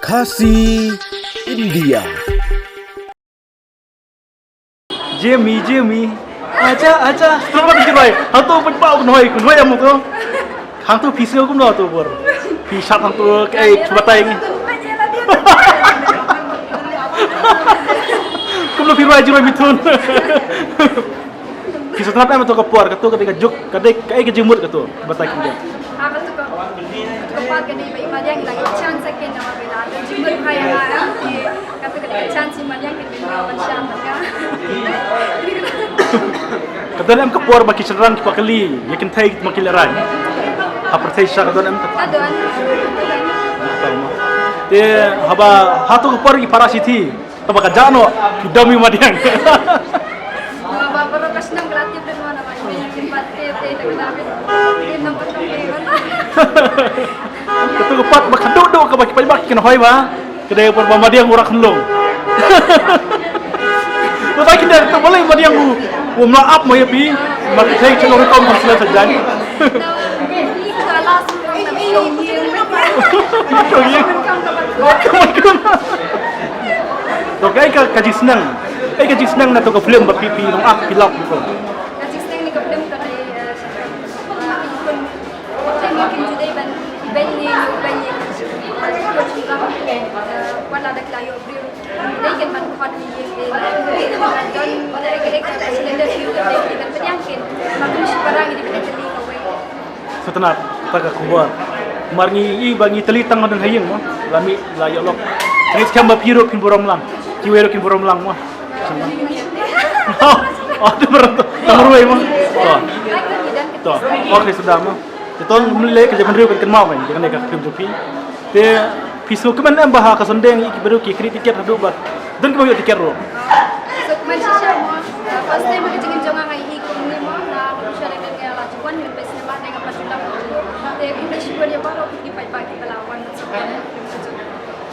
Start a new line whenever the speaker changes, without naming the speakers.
Kasih India.
Jimmy, aja, selamat berjumpa. Hantu penbau kunhoi yang tu, hantu pisau kun tu bor, pisat hantu coba tayang. Kamu lebih rajin lebih tun. Pisau kenapa yang tu kepuar, ketu ketika juk, ketika jemut ketu, batai kita.
Aku tu kepat kena ibadah yang lagi chance sekian nama bela. Jumlah kaya ada, kata ketika chance ibadah yang kita macam mereka.
Kadang kepuar bagi cerang kepakali, yakin thay makin leran. Apa thay syak kadang
Aduan.
Dia haba hatu kepuar ki parasiti, tapi kajano dami madiang.
Nama bapak kas nang gratis dan mana mana yang tempat teh tak kenapa. Dia nampak
Ketu kepat bakaduk ke baki pajak kena hoi ba. Kedai per madiang ora kenlong. Betul kita tu boleh madiang u maaf mo yapi, mak saya celor kom hasil saja.
Salah semua tapi showying.
To kai kaji senang. Kaji senang na to ke film berpipi nong ak pilok gitu.
Kasi sering ni kapdem ka na ikon. Kasi makin juday ban ni wala naglayo bro. Dai kan man khod ni don dai ka cylinder fuel dai kan penyangkin. Makin si parang ini pinatili ka way.
Setenar taka kuat. Marngi i bangi telitang dan hayeng mo. Lami layo lok. Ini skamba piro pin borom lang. Kiwero kin borom lang mo. Oh, itu berat. Tamarui mo. Toh, oke sudah mah. Itu mulai kerja menriu kan mau kan, jangan nekak film jopi. Dia pisu kemen bahas kesondeng iki baru ki kri tiket hadu bat. Dan kau tiket ro.
So man siya mo. First time makicingin jo nga